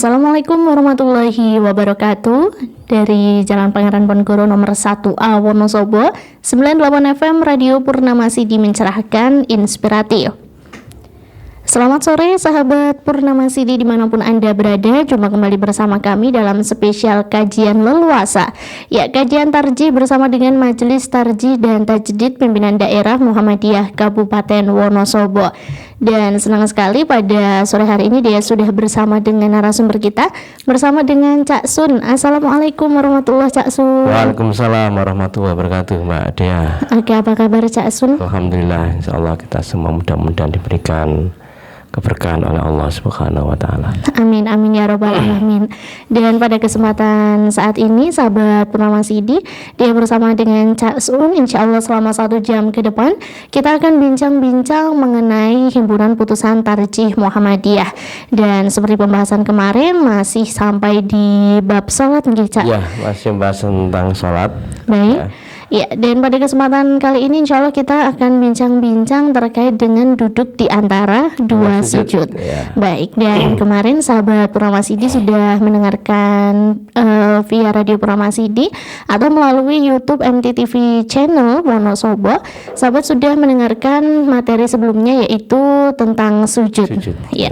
Assalamualaikum warahmatullahi wabarakatuh. Dari Jalan Pangeran Ponegoro nomor 1A Wonosobo, 98 FM Radio Purnama Sidi mencerahkan, inspiratif. Selamat sore sahabat Purnama Sidi dimanapun Anda berada. Jumpa kembali bersama kami dalam spesial kajian leluasa. Ya, kajian tarjih bersama dengan Majelis Tarjih dan Tajdid Pimpinan Daerah Muhammadiyah Kabupaten Wonosobo. Dan senang sekali pada sore hari ini dia sudah bersama dengan narasumber kita, bersama dengan Cak Sun. Assalamualaikum warahmatullahi Cak Sun. Waalaikumsalam warahmatullahi wabarakatuh, Mbak Dea. Oke, apa kabar Cak Sun? Alhamdulillah, insyaallah kita semua mudah-mudahan diberikan keberkahan oleh Allah Subhanahu wa taala. Amin amin ya robbal alamin. Dan pada kesempatan saat ini sahabat Purnama Sidi, dia bersama dengan Cak Sun, insyaallah selama 1 jam ke depan kita akan bincang-bincang mengenai himpunan putusan tarjih Muhammadiyah. Dan seperti pembahasan kemarin masih sampai di bab salat nggih Cak? Ya, masih membahas tentang salat. Baik. Ya, dan pada kesempatan kali ini insya Allah kita akan bincang-bincang terkait dengan duduk di antara dua sujud. Ya. Baik, dan kemarin sahabat Purnama Sidi sudah mendengarkan via Radio Purnama Sidi atau melalui YouTube MTTV Channel Wonosobo. Sahabat sudah mendengarkan materi sebelumnya yaitu tentang sujud. Ya.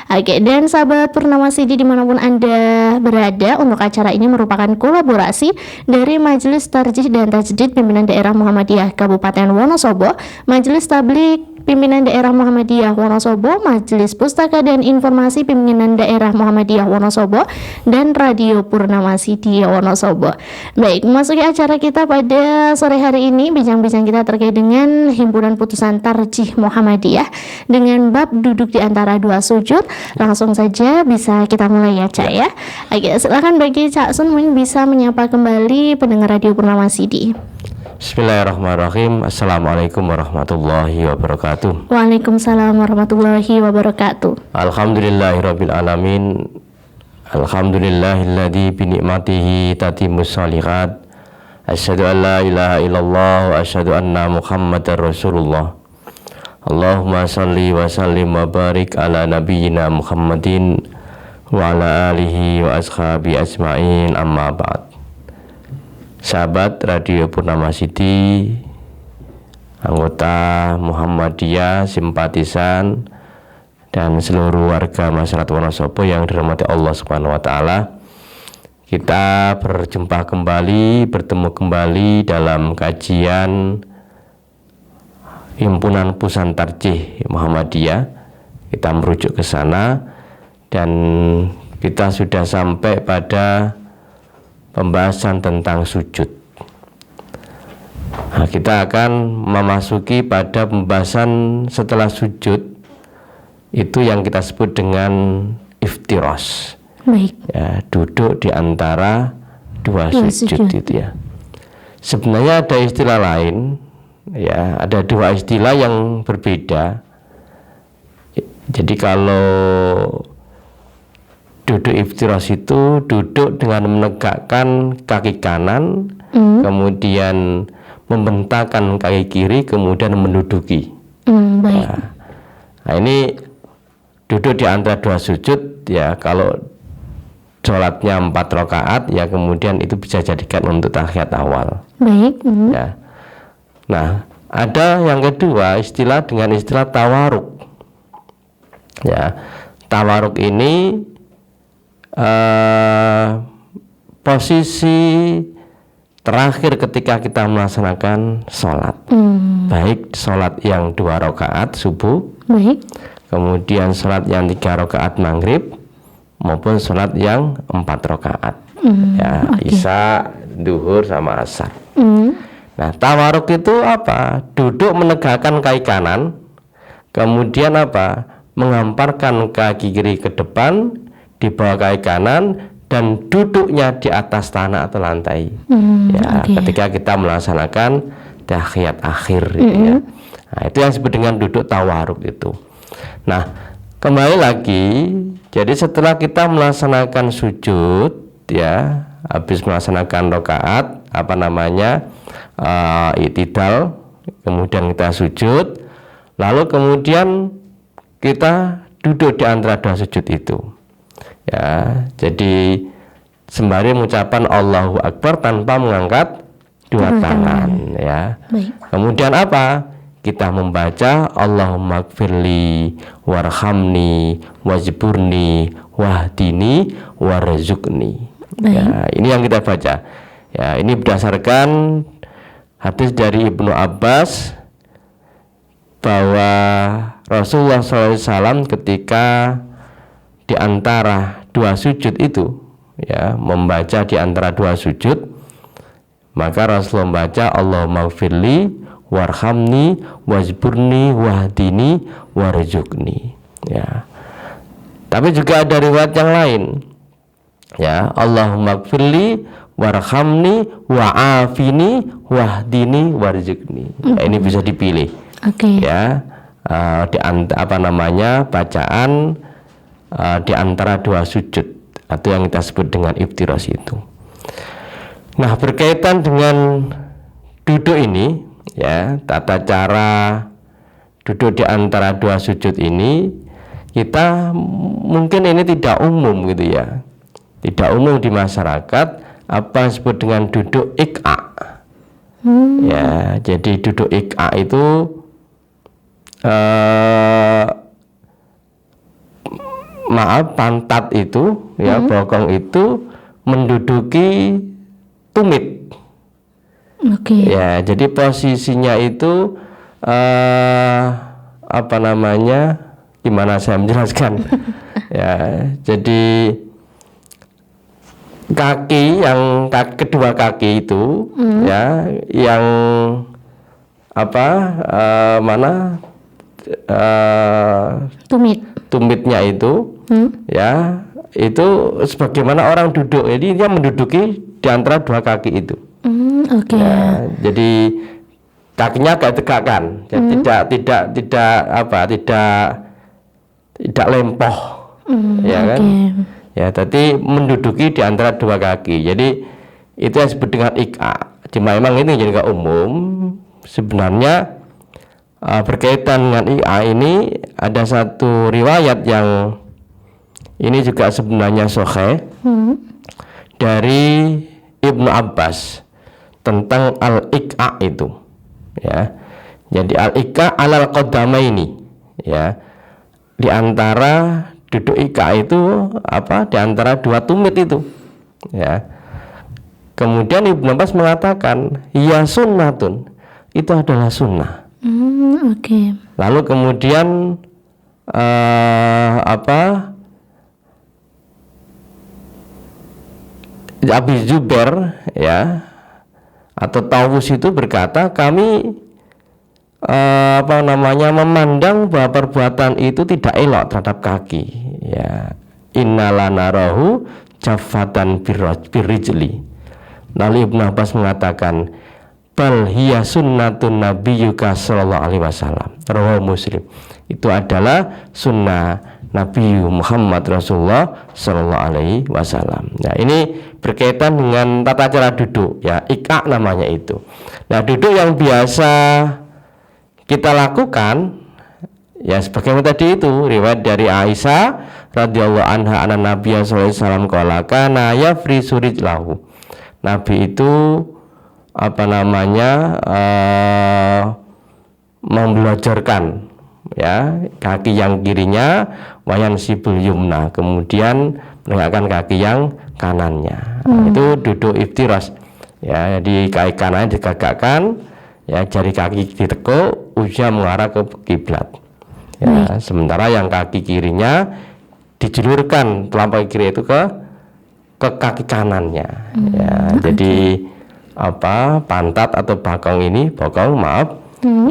Oke, dan sahabat Purnama Sidi dimanapun Anda berada, untuk acara ini merupakan kolaborasi dari Majelis Tarjih dan Tajdid Pimpinan Daerah Muhammadiyah Kabupaten Wonosobo, Majelis Tablik Pimpinan Daerah Muhammadiyah Wonosobo, Majelis Pustaka dan Informasi Pimpinan Daerah Muhammadiyah Wonosobo, dan Radio Purnama Sidi Wonosobo. Baik, memasuki acara kita pada sore hari ini, bincang-bincang kita terkait dengan himpunan putusan tarjih Muhammadiyah dengan bab duduk di antara dua sujud. Langsung saja bisa kita mulai ya Cak ya. Oke, silakan bagi Cak Sun mungkin bisa menyapa kembali pendengar Radio Purnama Sidi. Bismillahirrahmanirrahim. Assalamualaikum warahmatullahi wabarakatuh. Waalaikumsalam warahmatullahi wabarakatuh. Alhamdulillahirabbil alamin. Alhamdulillahilladzi bi ni'matihi tatimmus shalihat. Asyhadu an la ilaha illallah wa asyhadu anna Muhammadar Rasulullah. Allahumma shalli wa sallim wa barik ala nabiyyina Muhammadin wa ala alihi wa ashabi ajma'in, amma ba'd. Sahabat Radio Purnama Sidi, anggota Muhammadiyah, simpatisan, dan seluruh warga masyarakat Wonosobo yang dirahmati Allah Subhanahu wa taala. Kita berjumpa kembali, bertemu kembali dalam kajian himpunan putusan tarjih Muhammadiyah. Kita merujuk ke sana dan kita sudah sampai pada pembahasan tentang sujud. Nah, kita akan memasuki pada pembahasan setelah sujud, itu yang kita sebut dengan iftiros. Baik. Ya, duduk di antara dua sujud itu ya. Sebenarnya ada istilah lain, ya, ada dua istilah yang berbeda. Jadi kalau duduk iftiros itu duduk dengan menegakkan kaki kanan, kemudian membentangkan kaki kiri, kemudian menduduki. Baik. Nah, ini duduk di antara dua sujud ya. Kalau sholatnya 4 rakaat ya, kemudian itu bisa jadikan untuk tahiyat awal. Baik. Ya. Nah, ada yang kedua istilah dengan istilah tawaruk. Ya, tawaruk ini posisi terakhir ketika kita melaksanakan sholat, baik sholat yang 2 rakaat subuh, baik, kemudian sholat yang 3 rakaat maghrib, maupun sholat yang 4 rakaat, ya, okay. Isya, duhur, sama asar. Nah, tawaruk itu apa? Duduk menegakkan kaki kanan, kemudian apa? Menghamparkan kaki kiri ke depan, di bawah kaki kanan, dan duduknya di atas tanah atau lantai. Ya, okay. Ketika kita melaksanakan tahiyat akhir, ya. Nah, itu yang disebut dengan duduk tawaruk itu. Nah, kembali lagi, jadi setelah kita melaksanakan sujud, ya, habis melaksanakan rakaat, i'tidal, kemudian kita sujud, lalu kemudian kita duduk di antara dua sujud itu. Ya, jadi sembari mengucapkan Allahu Akbar tanpa mengangkat dua tangan, ya. Baik. Kemudian apa? Kita membaca Allahumma gfirli warhamni wajburni wahdini warzuqni. Ya, ini yang kita baca. Ya, ini berdasarkan hadis dari Ibnu Abbas bahwa Rasulullah SAW ketika di antara dua sujud itu, ya, membaca di antara dua sujud, maka Rasulullah membaca Allahumma gfirli warhamni wajburni wahdini warzuqni. Ya. Tapi juga ada riwayat yang lain. Ya, Allahumma gfirli warhamni wa'afini wahdini warzuqni. Ya, ini bisa dipilih. Ya, bacaan di antara dua sujud atau yang kita sebut dengan iftirash itu. Nah, berkaitan dengan duduk ini, ya, tata cara duduk di antara dua sujud ini, kita mungkin ini tidak umum gitu ya, tidak umum di masyarakat, apa yang disebut dengan duduk iqa. Ya, jadi duduk iqa itu pantat itu, ya, bokong itu menduduki tumit. Ya, jadi posisinya itu gimana saya menjelaskan? Ya, jadi kedua kaki itu, ya, yang tumitnya itu, ya, itu sebagaimana orang duduk, jadi dia menduduki di antara dua kaki itu. Ya, jadi kakinya agak tegakkan, tidak lempoh, ya kan? Ya, tapi menduduki di antara dua kaki. Jadi itu yang disebut dengan iqa. Cuma memang ini jadi nggak umum. Sebenarnya berkaitan dengan iqa ini ada satu riwayat yang ini juga sebenarnya sahih dari Ibnu Abbas tentang al-iqa itu, ya. Jadi al-iqa alal qadamaini, ya. Di antara duduk iqa itu di antara dua tumit itu, ya. Kemudian Ibnu Abbas mengatakan ya sunnatun, itu adalah sunnah. Lalu kemudian Abi Zubair, ya, atau Tawus itu berkata, kami memandang bahwa perbuatan itu tidak elok terhadap kaki, ya. Innalanarahu jaffatan birrijli. Lalu Ibnu Abbas mengatakan bal hiya sunnatun nabiyyika sallallahu alaihi wasallam, rawahu Muslim. Itu adalah sunnah Nabi Muhammad Rasulullah sallallahu alaihi wasallam. Nah, ini berkaitan dengan tata cara duduk, ya, iqa namanya itu. Nah, duduk yang biasa kita lakukan, ya, sebagaimana tadi itu riwayat dari Aisyah radhiyallahu anha anna Nabi sallallahu alaihi wasallam qala kana yafrisu rijlahu. Nabi itu membelajarkan, ya, kaki yang kirinya, wayan sibul yumna, kemudian menegakkan kaki yang kanannya. Itu duduk iftirash, ya. Jadi kaki kanan digagakkan, ya, jari kaki ditekuk, ujungnya mengarah ke kiblat, ya. Sementara yang kaki kirinya dijulurkan telapak kiri itu ke kaki kanannya, ya. Jadi pantat atau bokong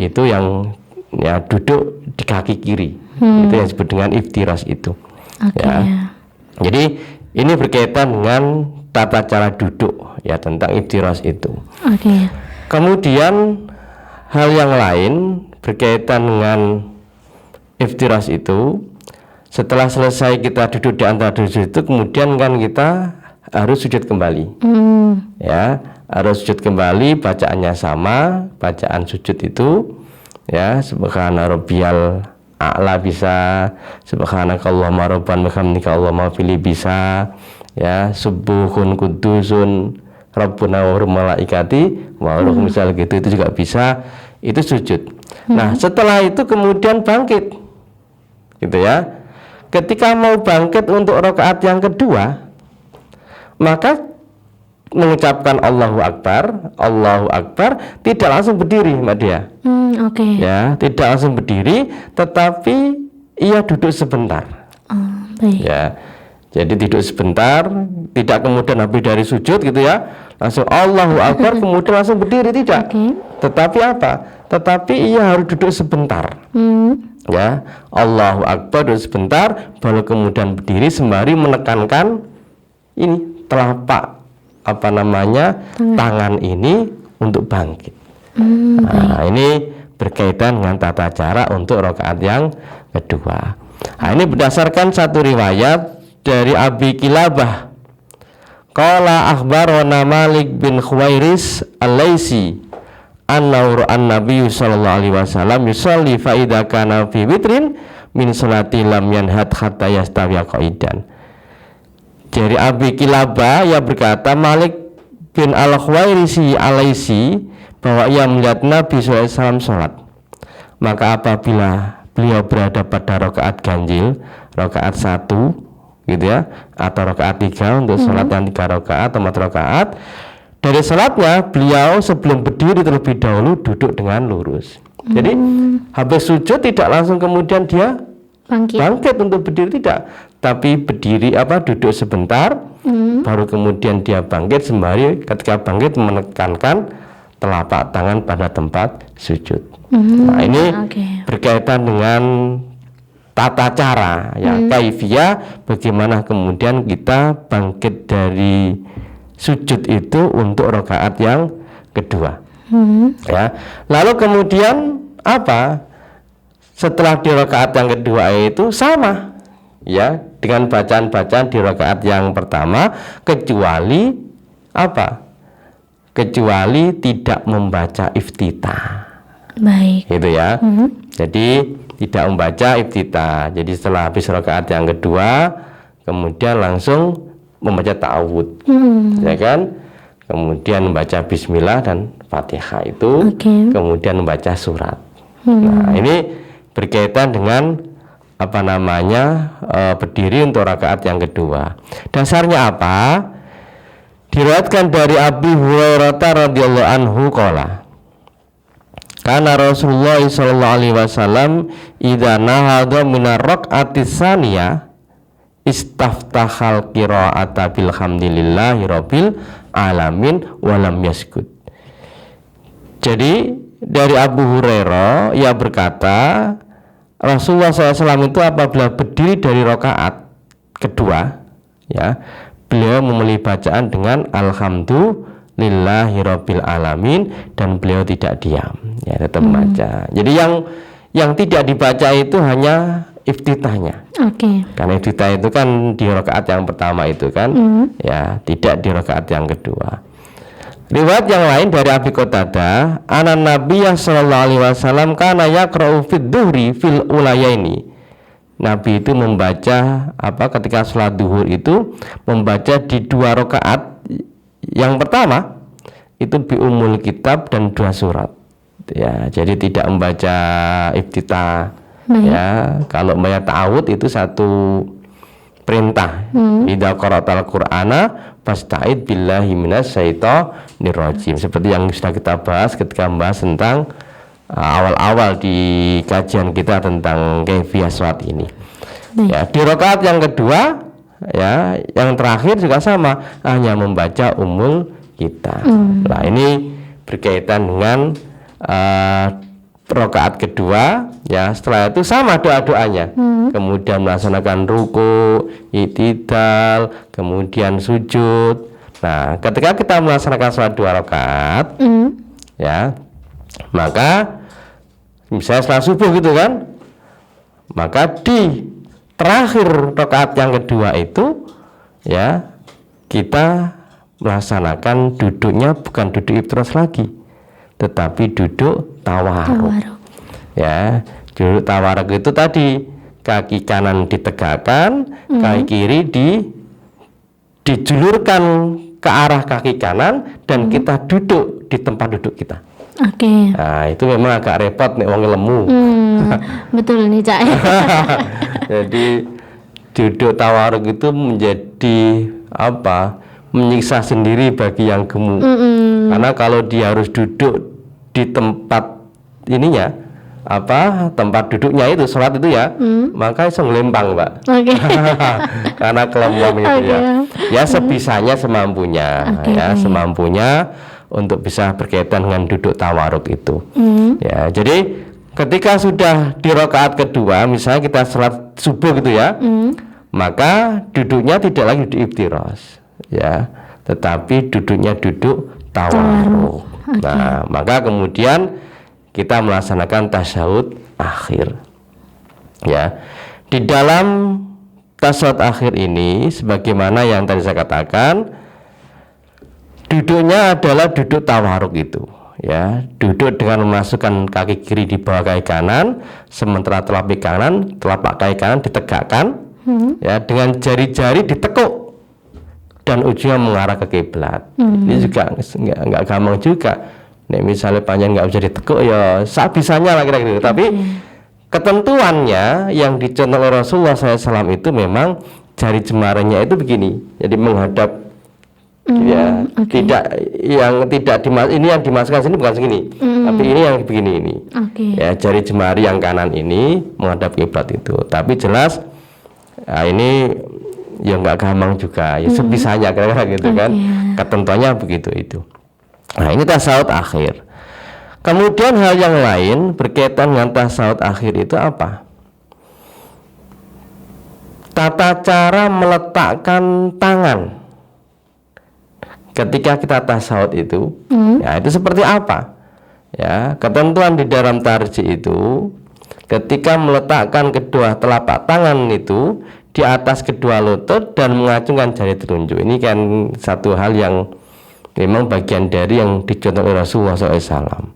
itu yang, ya, duduk di kaki kiri, itu yang disebut dengan iftirash itu, ya. Jadi ini berkaitan dengan tata cara duduk, ya, tentang iftirash itu. Kemudian hal yang lain berkaitan dengan iftirash itu, setelah selesai kita duduk di antara dua sujud itu, kemudian kan kita harus sujud kembali, ya, harus sujud kembali, bacaannya sama, bacaan sujud itu, ya, subhana rabbiyal a'la bisa, subhanakallahumma rabbana bihamdika allahumma fili bisa, ya, subuhun kudusun rabbuna wa malaikati wa ruh misal gitu, itu juga bisa, itu sujud. Nah, setelah itu kemudian bangkit, gitu ya. Ketika mau bangkit untuk rakaat yang kedua, maka mengucapkan Allahu Akbar, tidak langsung berdiri, Mbak Dia. Ya, tidak langsung berdiri, tetapi ia duduk sebentar. Baik. Ya, jadi duduk sebentar, tidak kemudian habis dari sujud gitu ya, langsung Allahu Akbar kemudian langsung berdiri, tidak. Tetapi apa? Tetapi ia harus duduk sebentar. Ya, Allahu Akbar duduk sebentar, baru kemudian berdiri sembari menekankan ini telapak tangan ini untuk bangkit. Nah, ini berkaitan dengan tata cara untuk rakaat yang kedua. Nah, ini berdasarkan satu riwayat dari Abi Kilabah. Qala akhbarana Malik bin Khuwairis al-Laisi anna an-nabiy sallallahu alaihi wasallam yusalli fa idza kana fi witrin min salati lam yanhat hatta yastawiya qaidan. Dari Abi Kilabah ia berkata, Malik bin al-Khuwairisi al-Laisi, bahwa ia melihat Nabi SAW sholat. Maka apabila beliau berada pada rakaat ganjil, rakaat 1 gitu ya, atau rakaat 3 untuk sholat yang 3 rakaat atau 4 rakaat, dari sholatnya beliau sebelum berdiri terlebih dahulu duduk dengan lurus. Jadi habis sujud tidak langsung kemudian dia bangkit untuk berdiri, tidak, tapi berdiri duduk sebentar, baru kemudian dia bangkit sembari ketika bangkit menekankan telapak tangan pada tempat sujud. Nah, ini berkaitan dengan tata cara, ya, kaifiyah bagaimana kemudian kita bangkit dari sujud itu untuk rakaat yang kedua. Ya, lalu kemudian apa? Setelah di rakaat yang kedua itu sama, ya, dengan bacaan-bacaan di rakaat yang pertama, kecuali apa? Kecuali tidak membaca iftitah. Baik. Gitu ya. Jadi tidak membaca iftitah. Jadi setelah habis rakaat yang kedua, kemudian langsung membaca ta'awud, ya kan? Kemudian membaca bismillah dan Fatihah itu, kemudian membaca surat. Nah, ini berkaitan dengan berdiri untuk rakaat yang kedua. Dasarnya apa? Diriwayatkan dari Abi Hurairah radhiyallahu anhu qala, kana Rasulullah sallallahu alaihi wasallam idza nahadha min ar-raq'ati tsaniyah istaftahal qira'ata bilhamdillahi rabbil alamin wa lam yaskut. Jadi dari Abu Hurairah ia berkata, Rasulullah SAW itu apabila berdiri dari rakaat kedua, ya, beliau memulai bacaan dengan alhamdulillahi rabbil alamin, dan beliau tidak diam, ya, tetap membaca. Jadi yang tidak dibaca itu hanya iftitahnya. Karena iftitah itu kan di rakaat yang pertama itu kan, ya, tidak di rakaat yang kedua. Riwayat yang lain dari Abi Qatadah, anan Nabiy sallallahu alaihi wasallam kana yaqra'u fid dhuhri fil ulayaini. Nabi itu membaca ketika sholat duhur itu membaca di 2 rakaat yang pertama itu bi umul kitab dan 2 surat. Ya, jadi tidak membaca iftitah. Ya, kalau membaca ta'awud itu satu perintah. Idza qara'tal Qur'ana fasta'id billahi minas syaitonir rajim. Seperti yang sudah kita bahas ketika membahas tentang awal-awal di kajian kita tentang kaifiyah salat ini. Ya, di rakaat yang kedua, ya, yang terakhir juga sama, hanya membaca umul kitab. Nah, ini berkaitan dengan rakaat kedua, ya, setelah itu sama doa-doanya, kemudian melaksanakan ruku, i'tidal, kemudian sujud. Nah, ketika kita melaksanakan sholat 2 rakaat, ya, maka misalnya setelah subuh gitu kan, maka di terakhir rakaat yang kedua itu, ya, kita melaksanakan duduknya bukan duduk iftiras lagi, tetapi duduk tawaruk. Ya, Duduk tawaruk itu tadi kaki kanan ditegakkan, kaki kiri dijulurkan ke arah kaki kanan dan kita duduk di tempat duduk kita. Oke. Nah, itu memang agak repot nih wong lemu. Betul nih Cak. Jadi duduk tawaruk itu menjadi apa? Menyiksa sendiri bagi yang gemuk. Karena kalau dia harus duduk di tempat ininya, tempat duduknya itu sholat itu ya, maka iso ngelempang, Mbak. Oke. Karena kelempang itu ya. Ya sebisanya semampunya, semampunya untuk bisa berkaitan dengan duduk tawaruk itu. Ya, jadi ketika sudah di rakaat kedua, misalnya kita sholat subuh gitu ya, maka duduknya tidak lagi di iftirosh, ya, tetapi duduknya duduk tawaruk. Nah, maka kemudian kita melaksanakan tasyahud akhir. Ya, di dalam tasyahud akhir ini, sebagaimana yang tadi saya katakan, duduknya adalah duduk tawaruk itu. Ya, duduk dengan memasukkan kaki kiri di bawah kaki kanan, sementara telapak kaki kanan ditegakkan, ya, dengan jari-jari ditekuk dan ujungnya mengarah ke kiblat. Ini juga nggak gampang juga. Nih, misalnya panjang nggak bisa ditekuk ya sebisanya lah kira-kira gitu. Tapi ketentuannya yang dicontoh oleh Rasulullah SAW itu memang jari jemarinya itu begini, jadi menghadap. Ya, ini yang dimasukkan sini bukan segini, tapi ini yang begini ini. Ya, jari jemari yang kanan ini menghadap kiblat itu. Tapi jelas, ini ya nggak gampang juga, ya sebisanya kira-kira gitu kan. Ketentuannya begitu itu. Nah, ini tasyahud akhir. Kemudian hal yang lain berkaitan dengan tasyahud akhir itu apa? Tata cara meletakkan tangan ketika kita tasyahud itu, ya itu seperti apa? Ya, ketentuan di dalam tarjih itu, ketika meletakkan kedua telapak tangan itu di atas kedua lutut dan mengacungkan jari telunjuk. Ini kan satu hal yang memang bagian dari yang dicontoh oleh Rasulullah SAW.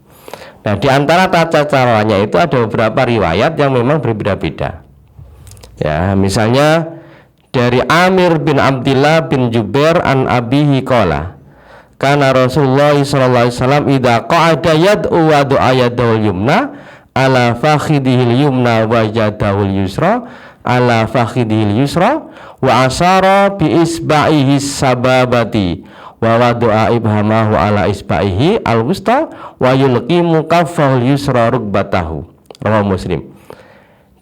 Nah, di antara tata caranya itu ada beberapa riwayat yang memang berbeda-beda. Ya, misalnya dari Amir bin Abdullah bin Jubair an abihi qala kana Rasulullah sallallahu alaihi wasallam idza qa'ada yad'u wa du'a yadul yumna ala fakhidihil yumna wa yadahul yusra ala fakhidihil yusra wa asara bi isba'ihi sababati wa wadu'a ibhamahu ala isba'ihi al-wusta wa yulqi mukaffahul yusra rukbatahu. Rawahu Muslim.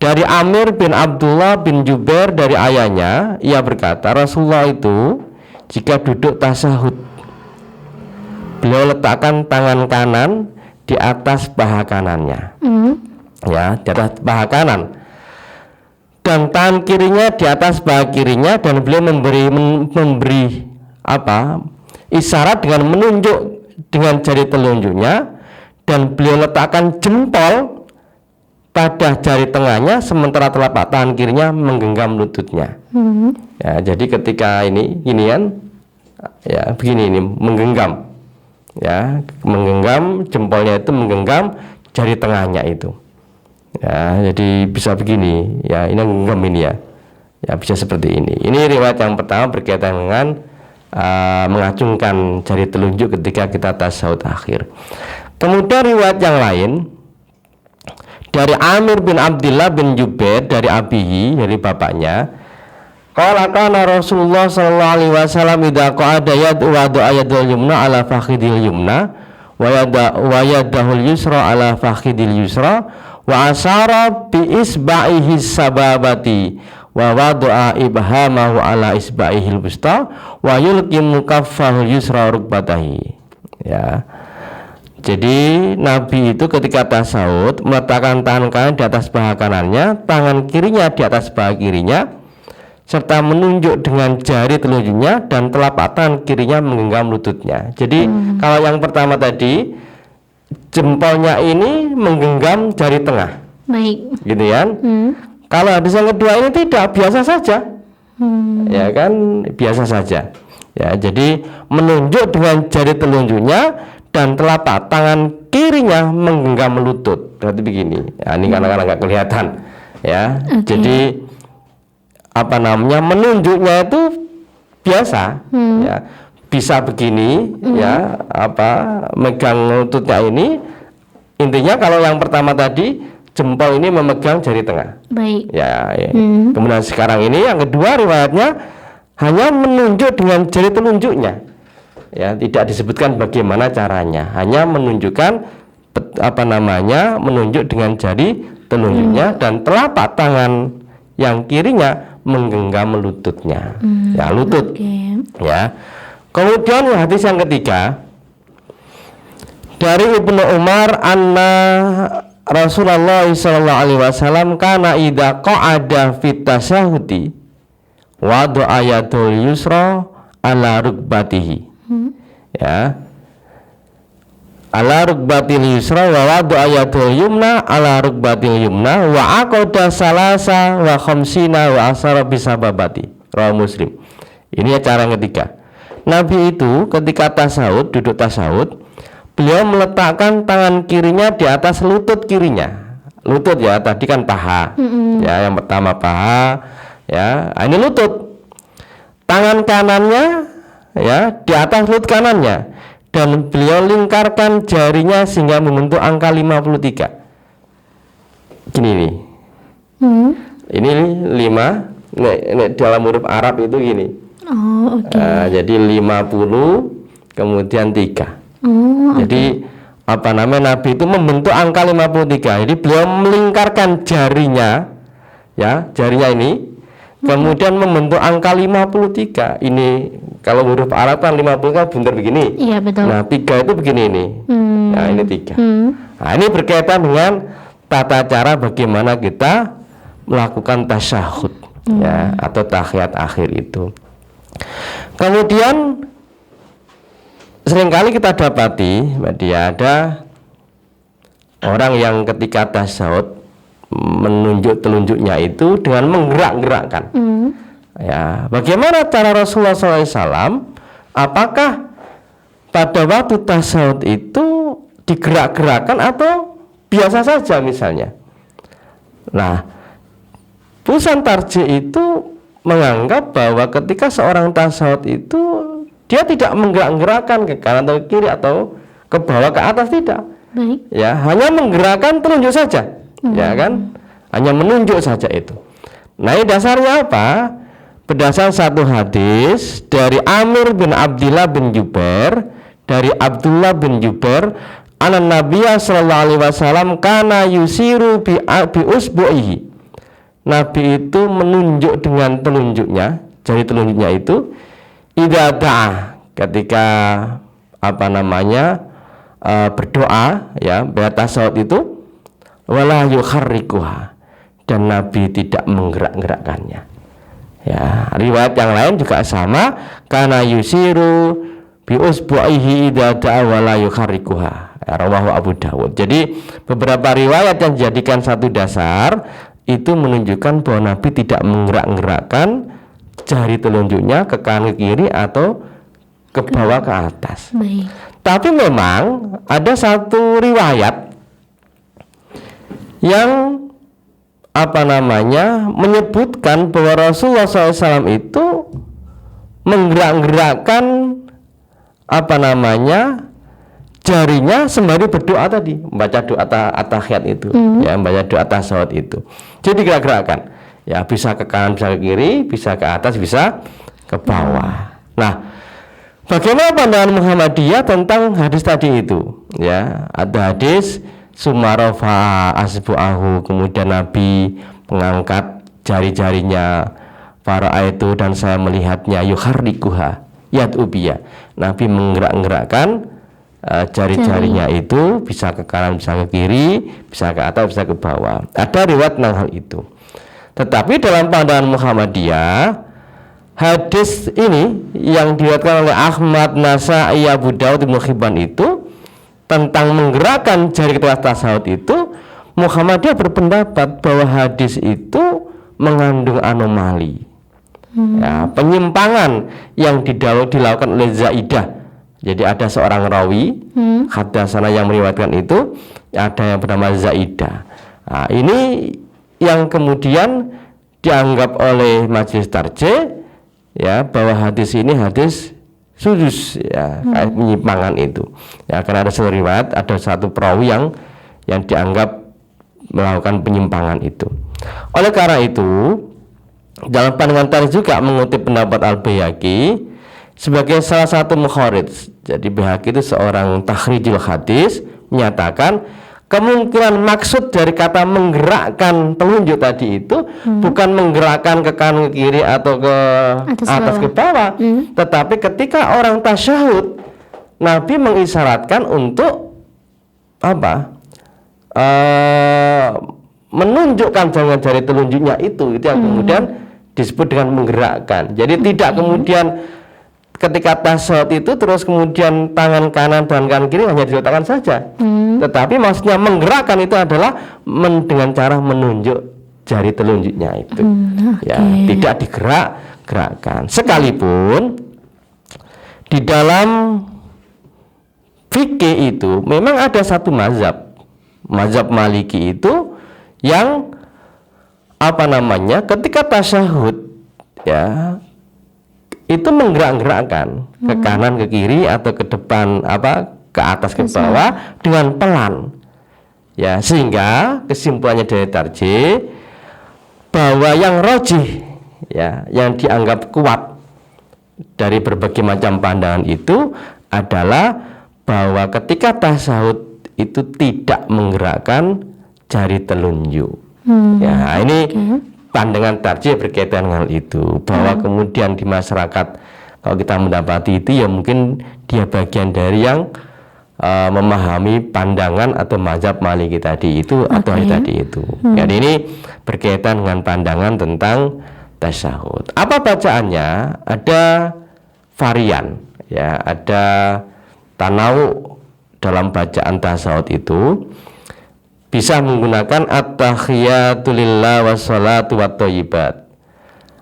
Dari Amir bin Abdullah bin Jubair dari ayahnya, ia berkata Rasulullah itu jika duduk tasyahud, beliau letakkan tangan kanan di atas paha kanannya, ya, di atas paha kanan, dan tangan kirinya di atas paha kirinya, dan beliau memberi isyarat dengan menunjuk dengan jari telunjuknya, dan beliau letakkan jempol pada jari tengahnya, sementara telapak tangan kirinya menggenggam lututnya. Ya, jadi ketika ginian, ya begini ini menggenggam, ya, menggenggam jempolnya itu menggenggam jari tengahnya itu. Ya, jadi bisa begini, ya, ini menggenggam ini ya, ya bisa seperti ini. Ini riwayat yang pertama berkaitan dengan mengacungkan jari telunjuk ketika kita tasyahud akhir. Kemudian riwayat yang lain dari Amir bin Abdullah bin Jubair dari abihi, dari bapaknya, qala kana Rasulullah sallallahu alaihi wasallam idza qa'ada yad'u wa yadul yumna ala fakhidil yumna wa yadahul yusra ala fakhidil yusra wa asara bi isba'ihi sababati wa wadu'a ibhamahu ala isba'ihil wusta wa yulqi mukaffahul yusra rukbatahi. Ya, jadi Nabi itu ketika tasyahud meletakkan tangan kanan di atas paha kanannya, tangan kirinya di atas paha kirinya, serta menunjuk dengan jari telunjuknya dan telapak tangan kirinya menggenggam lututnya. Jadi kalau yang pertama tadi jempolnya ini menggenggam jari tengah, baik, gitu kan? Kalau hadis yang kedua ini tidak, biasa saja, ya kan, biasa saja. Ya, jadi menunjuk dengan jari telunjuknya dan telapak tangan kirinya menggenggam lutut. berarti begini. Ya, ini kadang-kadang nggak kelihatan. Ya, jadi menunjuknya itu biasa. Ya, bisa begini. Ya, megang lututnya ini. Intinya kalau yang pertama tadi jempol ini memegang jari tengah. Baik. Ya. Kemudian sekarang ini yang kedua riwayatnya hanya menunjuk dengan jari telunjuknya. Ya, tidak disebutkan bagaimana caranya, hanya menunjukkan menunjuk dengan jari telunjuknya dan telapak tangan yang kirinya menggenggam lututnya. Ya, lutut. Ya. Kemudian hadis yang ketiga dari Ibnu Umar anna Rasulullah sallallahu alaihi wasallam kana idza qa'ada fit tasyahudi wada'a yadul yusra ala rukbatihi. Ya. Ala rukbatil yusra wa wada'a yadul yumna ala rukbatil yumna wa aqada salasa wa khamsina wa asara bisababati. Rawi Muslim. Ini cara yang ketiga. Nabi itu ketika tasawuf, duduk tasawuf, beliau meletakkan tangan kirinya di atas lutut kirinya. Lutut ya, tadi kan paha. Ya, yang pertama paha. Ya, ini lutut. Tangan kanannya ya di atas lutut kanannya dan beliau lingkarkan jarinya sehingga membentuk angka 53. Gini nih. Ini 5. Ini dalam huruf Arab itu gini. Jadi 50 kemudian 3. Jadi Nabi itu membentuk angka 53. Jadi beliau melingkarkan jarinya, ya, jarinya ini, kemudian membentuk angka 53. Ini kalau huruf Arab kan 50 kan bunter begini. Iya, betul. Nah, 3 itu begini ini. Nah, ini 3. Nah, ini berkaitan dengan tata cara bagaimana kita melakukan tasyahud, ya, atau tahiyat akhir itu. Kemudian seringkali kita dapati dia ada orang yang ketika tasyahud menunjuk telunjuknya itu dengan menggerak-gerakkan. Ya, bagaimana cara Rasulullah SAW? Apakah pada waktu tasyahud itu digerak-gerakkan atau biasa saja misalnya? Nah, Pusan Tarji itu menganggap bahwa ketika seorang tasyahud itu dia tidak menggerak-gerakkan ke kanan atau ke kiri atau ke bawah ke atas, tidak. Baik. Ya, hanya menggerakkan telunjuk saja. Ya kan? Hanya menunjuk saja itu. Nah, ini dasarnya apa? Berdasar satu hadis dari Amir bin Abdullah bin Jubair, dari Abdullah bin Jubair, anan Nabiya sallallahu alaihi wasallam kana yusiru bi usbu'ihi. Nabi itu menunjuk dengan telunjuknya, jari telunjuknya itu idza da'a, ketika berdoa, ya, bertasyahud itu, wala yukharrikuha, dan Nabi tidak menggerak-gerakkannya. Ya, riwayat yang lain juga sama, kana yusiru bi usbu'ihi idza da'a wala yukharrikuha. Rawahu Abu Dawud. Jadi beberapa riwayat yang dijadikan satu dasar itu menunjukkan bahwa Nabi tidak menggerak-gerakkan jari telunjuknya ke kanan ke kiri atau ke bawah ke atas. Baik. Tapi memang ada satu riwayat yang menyebutkan bahwa Rasulullah SAW itu menggerak-gerakkan jarinya sembari berdoa tadi, membaca doa at-tahiyat itu, ya, membaca doa tasyahud itu. Jadi gerak-gerakan, ya, bisa ke kanan, bisa ke kiri, bisa ke atas, bisa ke bawah. Nah, bagaimana pandangan Muhammadiyah tentang hadis tadi itu? Ya, ada hadis sumarofa asbu'ahu, kemudian Nabi mengangkat jari-jarinya, fara'aitu, dan saya melihatnya, yukharrikuha yad'ubiyah, Nabi menggerak-gerakkan jari-jarinya itu, bisa ke kanan, bisa ke kiri, bisa ke atas, bisa ke bawah. Ada riwayat tentang hal itu. Tetapi dalam pandangan Muhammadiyah, hadis ini yang diriwayatkan oleh Ahmad, Nasa'i, Abu Dawud, Ibnu Hibban itu tentang menggerakkan jari ketika tasyahud itu, Muhammadiyah berpendapat bahwa hadis itu mengandung anomali, ya, penyimpangan yang dilakukan oleh Zaidah. Jadi ada seorang rawi hadasana yang meriwayatkan itu, ada yang bernama zaidah. Nah, ini yang kemudian dianggap oleh majelis tarjih ya bahwa hadis ini hadis sudus ya, kayak penyimpangan itu. Ya, karena ada satu riwayat, ada satu perawi yang dianggap melakukan penyimpangan itu. Oleh karena itu, dalam pandangan tarikh juga mengutip pendapat Al-Baihaqi sebagai salah satu mukharij. Jadi Baihaqi itu seorang takhrijul hadis menyatakan kemungkinan maksud dari kata menggerakkan telunjuk tadi itu bukan menggerakkan ke kanan ke kiri atau ke atas ke bawah, tetapi ketika orang tasyahud Nabi mengisyaratkan untuk apa? Menunjukkan jangan jari telunjuknya itu yang kemudian disebut dengan menggerakkan. Jadi tidak kemudian ketika tasyahud itu terus kemudian tangan kanan dan kanan kiri hanya diletakkan saja, tetapi maksudnya menggerakkan itu adalah dengan cara menunjuk jari telunjuknya itu, ya tidak digerakkan. Sekalipun di dalam fikih itu memang ada satu mazhab Maliki itu yang apa namanya ketika tasyahud ya itu menggerak-gerakkan ke kanan ke kiri atau ke depan ke atas ke bawah dengan pelan ya, sehingga kesimpulannya dari tarjih bahwa yang rajih ya yang dianggap kuat dari berbagai macam pandangan itu adalah bahwa ketika tasyahud itu tidak menggerakkan jari telunjuk. Ya, ini pandangan tarjih berkaitan dengan itu, bahwa kemudian di masyarakat kalau kita mendapati itu ya mungkin dia bagian dari yang memahami pandangan atau mazhab Maliki tadi itu atau tadi itu. Jadi ini berkaitan dengan pandangan tentang tasyahud. Apa bacaannya? Ada varian ya, ada tanawu dalam bacaan tasyahud itu bisa menggunakan at-tahiyatu lillah wassalatu wathayyibat.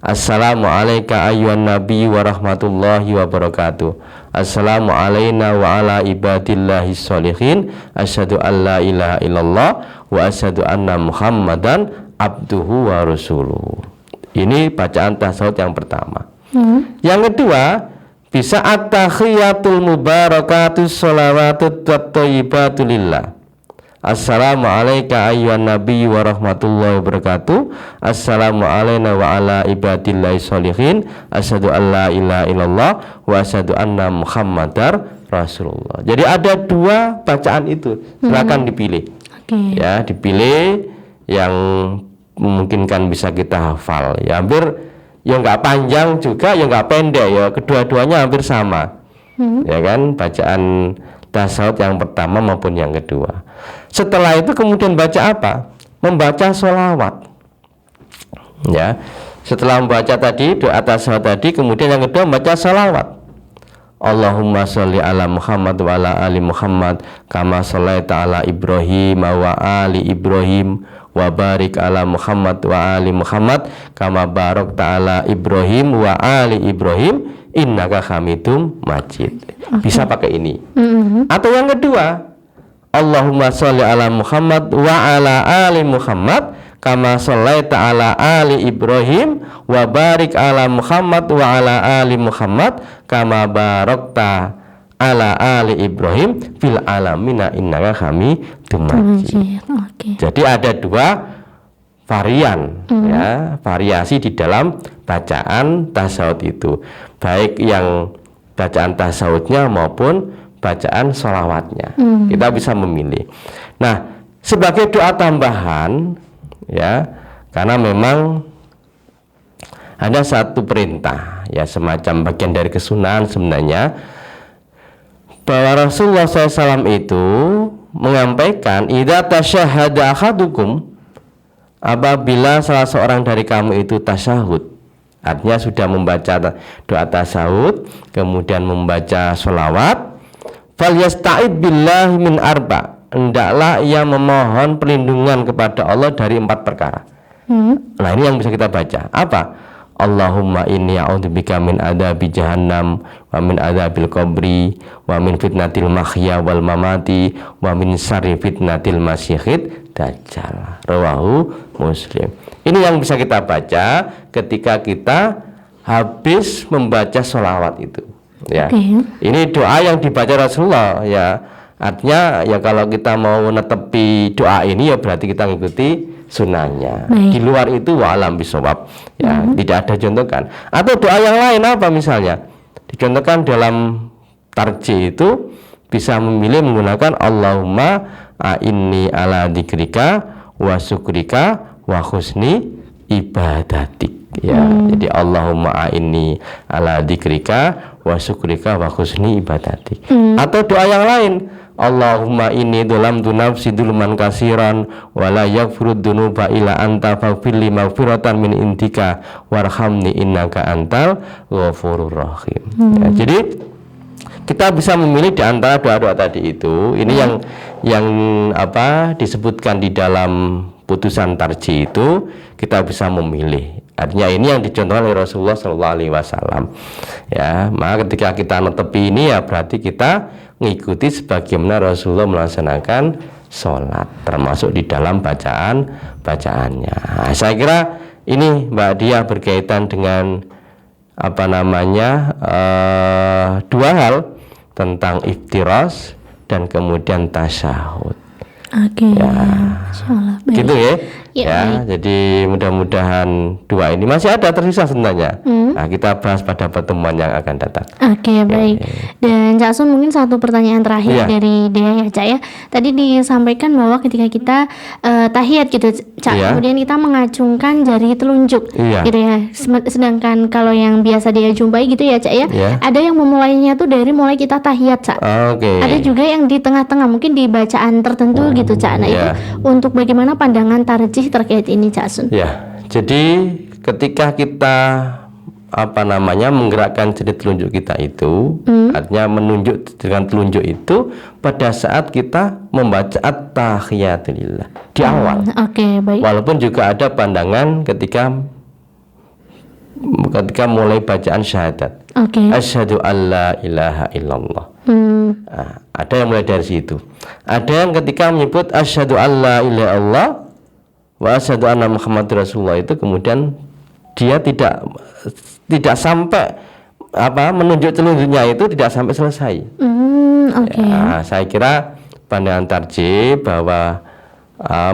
Assalamu alayka ayyuhan nabi wa rahmatullahi wa barakatuh. Assalamu alayna wa ala ibadillahi sholihin. Asyhadu an la ilaha illallah wa asyhadu anna muhammadan abduhu wa rasuluhu. Ini bacaan tasyahud yang pertama. Yang kedua bisa at-tahiyatul mubarakatus sholawatut wathayibatu lillah. Assalamu alayka ayyuhan nabi wa rahmatullahi wa barakatuh. Assalamu alayna wa ala ibadillahi sholihin. Asyhadu an la ilaha illallah wa asyhadu anna muhammadar rasulullah. Jadi ada dua bacaan itu, silakan dipilih. Ya, dipilih yang memungkinkan bisa kita hafal. Ya, hampir ya nggak panjang juga, ya nggak pendek ya, kedua-duanya hampir sama, ya kan, bacaan tasyahud yang pertama maupun yang kedua. Setelah itu kemudian baca apa? Membaca sholawat. Ya, setelah membaca tadi doa tasyahud tadi, kemudian yang kedua membaca sholawat. Allahumma sholli ala Muhammad wa ala ali Muhammad kama shallaita ala Ibrahim wa ali Ibrahim wa barik ala Muhammad wa ali Muhammad kama barakta ala Ibrahim wa ali Ibrahim innaka hamidum majid. Bisa pakai ini. Atau yang kedua, Allahumma sholli ala Muhammad wa ala ali Muhammad kama shallaita ala ali Ibrahim wa barik ala Muhammad wa ala ali Muhammad kama barakta ala ali Ibrahim fil alamina innaka hamidum majid. Jadi ada dua varian ya, variasi di dalam bacaan tasyahud itu, baik yang bacaan tasyahudnya maupun bacaan sholawatnya. Kita bisa memilih. Nah, sebagai doa tambahan ya, karena memang ada satu perintah ya, semacam bagian dari kesunahan sebenarnya, bahwa Rasulullah SAW itu menyampaikan idza tasyahhada ahadukum, apabila salah seorang dari kamu itu tasyahud, artinya sudah membaca doa tasyahud kemudian membaca sholawat, falyasta'id billahi min arba, hendaklah ia memohon perlindungan kepada Allah dari 4 perkara. Nah, ini yang bisa kita baca. Apa? Allahumma inni a'udzubika min adzabi jahannam wa min adzabil qabri wa min fitnatil mahya wal mamati wa min syarri fitnatil masyihid dajjal. Rawahu Muslim. Ini yang bisa kita baca ketika kita habis membaca sholawat itu. Ya, ini doa yang dibaca Rasulullah. Ya, artinya ya kalau kita mau netepi doa ini ya berarti kita ngikuti sunnahnya. Di luar itu wa'alam bisawab. Ya, tidak ada contohkan. Atau doa yang lain apa misalnya? Dicontohkan dalam tarji itu bisa memilih menggunakan Allahumma a'inni ala dzikrika wa syukrika wa husni ibadatik. Ya, jadi Allahumma a'inni ala dzikrika wa syukrika wa husni ibadatik. Atau doa yang lain, Allahumma inni dzalamtu nafsi dzulman katsiran wa la yaghfiru dzunuba illa anta faghfirli maghfiratan min indika warhamni innaka antal ghafurur rahim. Ya, jadi kita bisa memilih di antara doa-doa tadi itu. Ini yang disebutkan di dalam putusan tarji itu, kita bisa memilih. Artinya ini yang dicontohkan oleh Rasulullah SAW. Ya, maka ketika kita netepi ini ya berarti kita mengikuti sebagaimana Rasulullah melaksanakan sholat, termasuk di dalam bacaannya. Nah, saya kira ini Mbak Dia berkaitan dengan dua hal, tentang iftiras dan kemudian tasyahud. Ya, Insyaallah. gitu ya. Ya, jadi mudah-mudahan dua ini masih ada tersisa sebenarnya. Nah, kita bahas pada pertemuan yang akan datang. Baik. Dan Cak Sun, mungkin satu pertanyaan terakhir dari Dea ya Cak ya. Tadi disampaikan bahwa ketika kita tahiyat gitu Cak, kemudian kita mengacungkan jari telunjuk gitu ya. Sedangkan kalau yang biasa dia jumpai gitu ya Cak ya, ada yang memulainya tuh dari mulai kita tahiyat Cak. Ada juga yang di tengah-tengah, mungkin di bacaan tertentu gitu Cak. Nah, itu untuk bagaimana pandangan tarjih terkait ini Cak Sun? Ya, jadi ketika kita menggerakkan jari telunjuk kita itu, artinya menunjuk dengan telunjuk itu pada saat kita membaca at-tahiyatulillah di awal. Baik. Walaupun juga ada pandangan ketika mulai bacaan syahadat. Asyhadu alla ilaha illallah. Nah, ada yang mulai dari situ. Ada yang ketika menyebut asyhadu alla ilaha illallah wa asyhadu anna Muhammadar Rasulullah itu kemudian dia tidak sampai menunjuk telunjuknya itu tidak sampai selesai. Ya, saya kira pandangan tarjih bahwa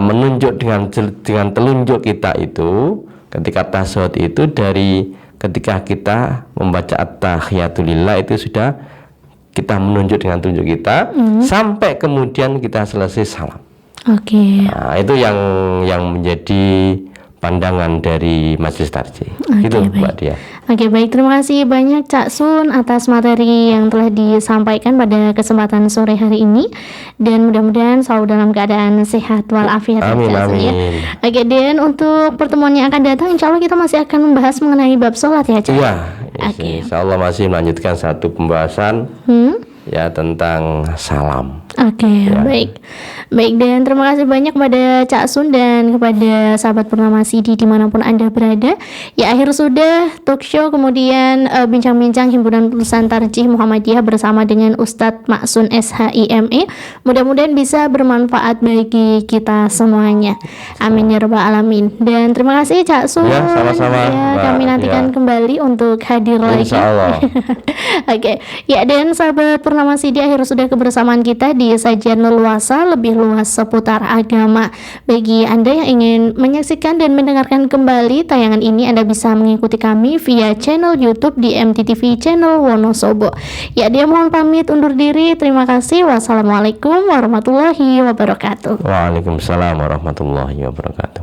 menunjuk dengan telunjuk kita itu ketika tasyahud itu dari ketika kita membaca at-tahiyatulillah itu sudah kita menunjuk dengan telunjuk kita sampai kemudian kita selesai salam. Nah, itu yang menjadi pandangan dari majelis tarjih. Itu Mbak Dia. Baik, terima kasih banyak Cak Sun atas materi yang telah disampaikan pada kesempatan sore hari ini, dan mudah-mudahan selalu dalam keadaan sehat walafiat. Amin. Dan untuk pertemuan yang akan datang insya Allah kita masih akan membahas mengenai bab sholat ya Cak. Insya Allah masih melanjutkan satu pembahasan ya tentang salam. Baik, dan terima kasih banyak kepada Cak Sun dan kepada sahabat Purnama Sidi dimanapun Anda berada. Ya, akhir sudah talk show kemudian bincang-bincang himpunan putusan tarjih Muhammadiyah bersama dengan Ustadz Ma'sun SHIME. Mudah-mudahan bisa bermanfaat bagi kita semuanya. Amin ya rabbal alamin. Dan terima kasih Cak Sun. Ya, sama-sama. Kami nantikan kembali untuk hadir lagi. Insyaallah. Ya, dan sahabat Purnama Sidi, akhir sudah kebersamaan kita di sajian leluasa lebih luas seputar agama. Bagi Anda yang ingin menyaksikan dan mendengarkan kembali tayangan ini, Anda bisa mengikuti kami via channel YouTube di MTTV Channel Wonosobo. Ya, dia mohon pamit undur diri. Terima kasih. Wassalamualaikum warahmatullahi wabarakatuh. Waalaikumsalam warahmatullahi wabarakatuh.